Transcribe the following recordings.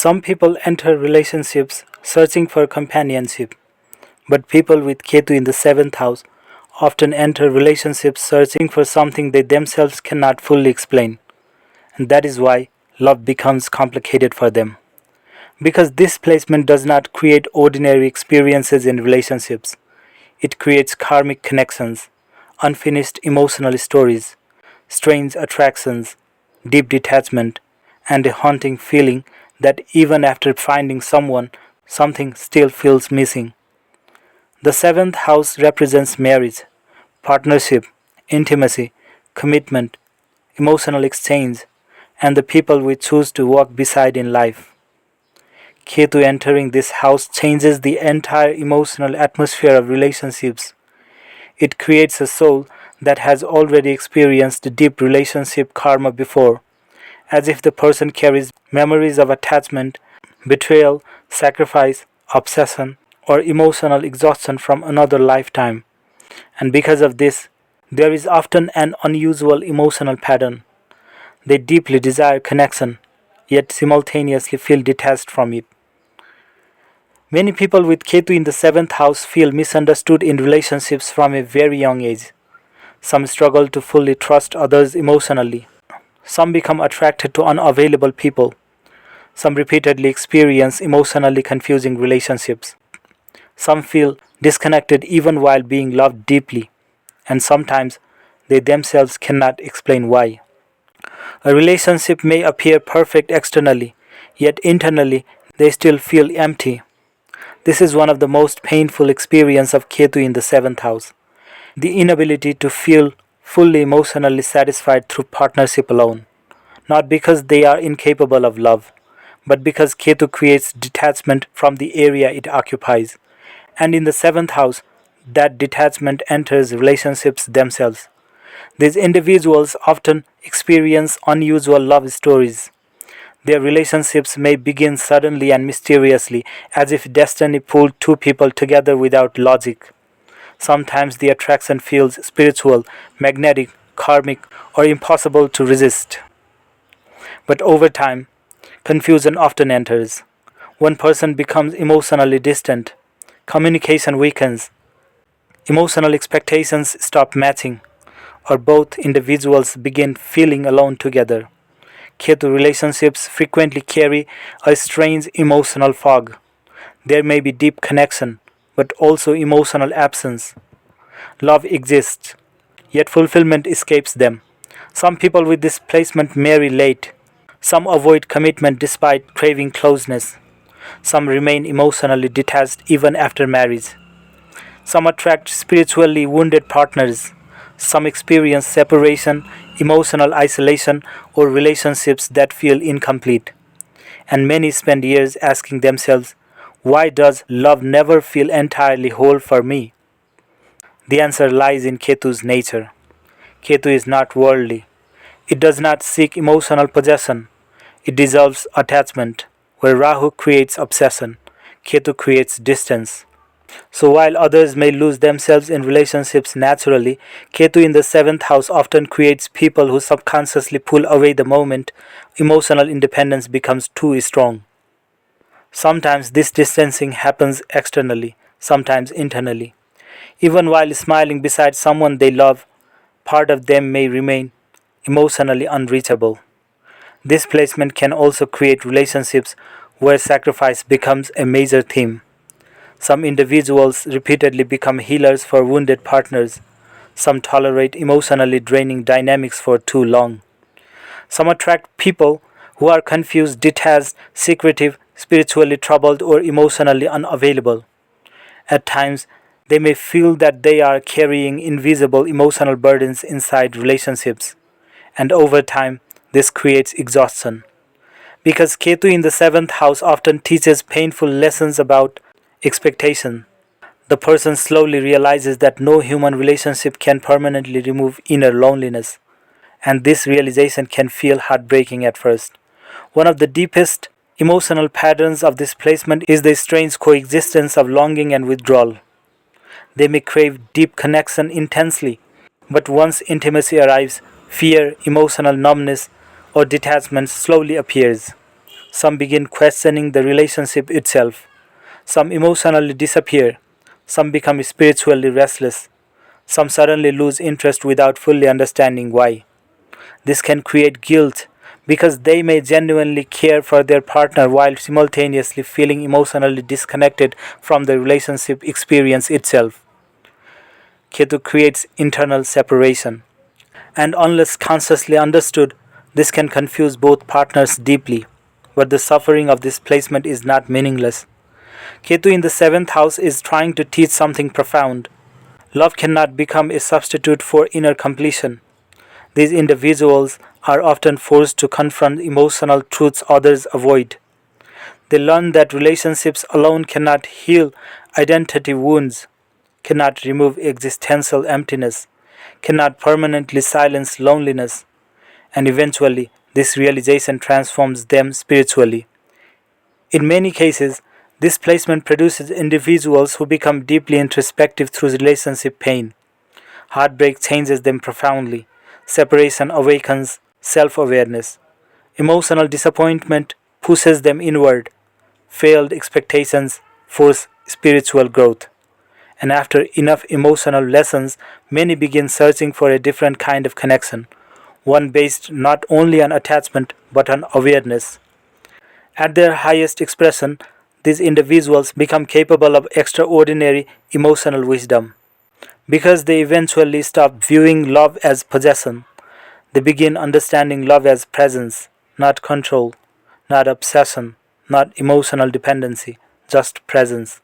Some people enter relationships searching for companionship, but people with Ketu in the seventh house often enter relationships searching for something they themselves cannot fully explain, and that is why love becomes complicated for them. Because this placement does not create ordinary experiences in relationships, it creates karmic connections, unfinished emotional stories, strange attractions, deep detachment, and a haunting feeling that even after finding someone, something still feels missing. The seventh house represents marriage, partnership, intimacy, commitment, emotional exchange, and the people we choose to walk beside in life. Ketu entering this house changes the entire emotional atmosphere of relationships. It creates a soul that has already experienced deep relationship karma before, as if the person carries memories of attachment, betrayal, sacrifice, obsession, or emotional exhaustion from another lifetime. And because of this, there is often an unusual emotional pattern. They deeply desire connection, yet simultaneously feel detached from it. Many people with Ketu in the seventh house feel misunderstood in relationships from a very young age. Some struggle to fully trust others emotionally. Some become attracted to unavailable people. Some repeatedly experience emotionally confusing relationships. Some feel disconnected even while being loved deeply, and sometimes they themselves cannot explain why. A relationship may appear perfect externally, yet internally they still feel empty. This is one of the most painful experiences of Ketu in the seventh house. The inability to feel fully emotionally satisfied through partnership alone, not because they are incapable of love, but because Ketu creates detachment from the area it occupies. And in the seventh house, that detachment enters relationships themselves. These individuals often experience unusual love stories. Their relationships may begin suddenly and mysteriously, as if destiny pulled two people together without logic. Sometimes the attraction feels spiritual, magnetic, karmic, or impossible to resist. But over time, confusion often enters. One person becomes emotionally distant, communication weakens, emotional expectations stop matching, or both individuals begin feeling alone together. Ketu relationships frequently carry a strange emotional fog. There may be deep connection, but also emotional absence. Love exists, yet fulfillment escapes them. Some people with this placement marry late. Some avoid commitment despite craving closeness. Some remain emotionally detached even after marriage. Some attract spiritually wounded partners. Some experience separation, emotional isolation, or relationships that feel incomplete. And many spend years asking themselves, why does love never feel entirely whole for me? The answer lies in Ketu's nature. Ketu is not worldly. It does not seek emotional possession. It dissolves attachment. Where Rahu creates obsession, Ketu creates distance. So while others may lose themselves in relationships naturally, Ketu in the seventh house often creates people who subconsciously pull away the moment emotional independence becomes too strong. Sometimes this distancing happens externally, sometimes internally. Even while smiling beside someone they love, part of them may remain emotionally unreachable. This placement can also create relationships where sacrifice becomes a major theme. Some individuals repeatedly become healers for wounded partners. Some tolerate emotionally draining dynamics for too long. Some attract people who are confused, detached, secretive, spiritually troubled, or emotionally unavailable. At times, they may feel that they are carrying invisible emotional burdens inside relationships, and over time, this creates exhaustion. Because Ketu in the seventh house often teaches painful lessons about expectation, the person slowly realizes that no human relationship can permanently remove inner loneliness, and this realization can feel heartbreaking at first. One of the deepest emotional patterns of this placement is the strange coexistence of longing and withdrawal. They may crave deep connection intensely, but once intimacy arrives, fear, emotional numbness, or detachment slowly appears. Some begin questioning the relationship itself. Some emotionally disappear. Some become spiritually restless. Some suddenly lose interest without fully understanding why. This can create guilt because they may genuinely care for their partner while simultaneously feeling emotionally disconnected from the relationship experience itself. Ketu creates internal separation, and unless consciously understood, this can confuse both partners deeply. But the suffering of displacement is not meaningless. Ketu in the seventh house is trying to teach something profound. Love cannot become a substitute for inner completion. These individuals are often forced to confront emotional truths others avoid. They learn that relationships alone cannot heal identity wounds, cannot remove existential emptiness, cannot permanently silence loneliness, and eventually this realization transforms them spiritually. In many cases, this placement produces individuals who become deeply introspective through relationship pain. Heartbreak changes them profoundly. Separation awakens self awareness. Emotional disappointment pushes them inward. Failed expectations force spiritual growth. And after enough emotional lessons, many begin searching for a different kind of connection, one based not only on attachment but on awareness. At their highest expression, these individuals become capable of extraordinary emotional wisdom. Because they eventually stop viewing love as possession, they begin understanding love as presence, not control, not obsession, not emotional dependency, just presence.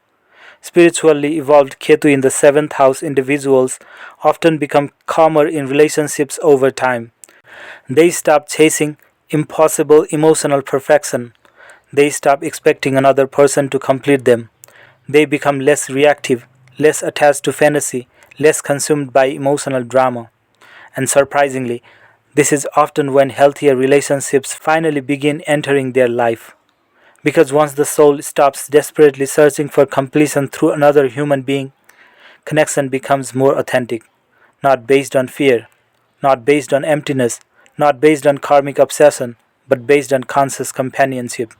Spiritually evolved Ketu in the seventh house individuals often become calmer in relationships over time. They stop chasing impossible emotional perfection. They stop expecting another person to complete them. They become less reactive, less attached to fantasy, less consumed by emotional drama. And surprisingly, this is often when healthier relationships finally begin entering their life. Because once the soul stops desperately searching for completion through another human being, connection becomes more authentic, not based on fear, not based on emptiness, not based on karmic obsession, but based on conscious companionship.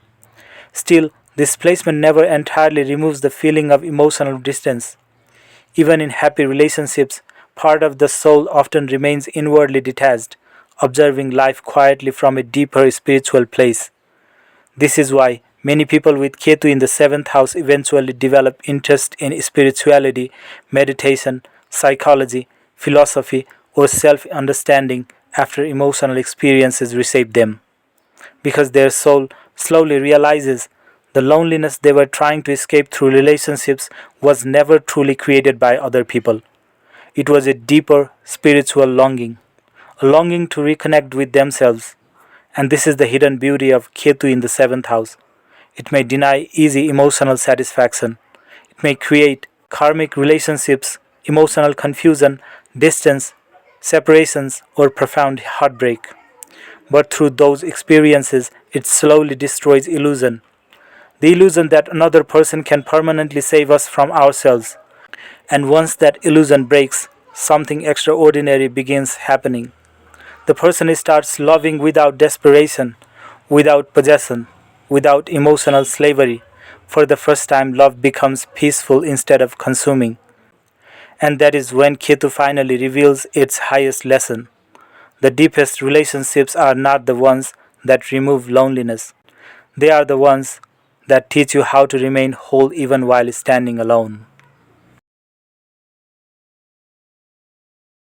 Still, this placement never entirely removes the feeling of emotional distance. Even in happy relationships, part of the soul often remains inwardly detached, observing life quietly from a deeper spiritual place. This is why many people with Ketu in the seventh house eventually develop interest in spirituality, meditation, psychology, philosophy, or self understanding after emotional experiences reshape them. Because their soul slowly realizes the loneliness they were trying to escape through relationships was never truly created by other people. It was a deeper spiritual longing, a longing to reconnect with themselves. And this is the hidden beauty of Ketu in the seventh house. It may deny easy emotional satisfaction. It may create karmic relationships, emotional confusion, distance, separations, or profound heartbreak. But through those experiences, it slowly destroys illusion. The illusion that another person can permanently save us from ourselves. And once that illusion breaks, something extraordinary begins happening. The person starts loving without desperation, without possession, without emotional slavery. For the first time, love becomes peaceful instead of consuming. And that is when Ketu finally reveals its highest lesson. The deepest relationships are not the ones that remove loneliness. They are the ones that teach you how to remain whole even while standing alone.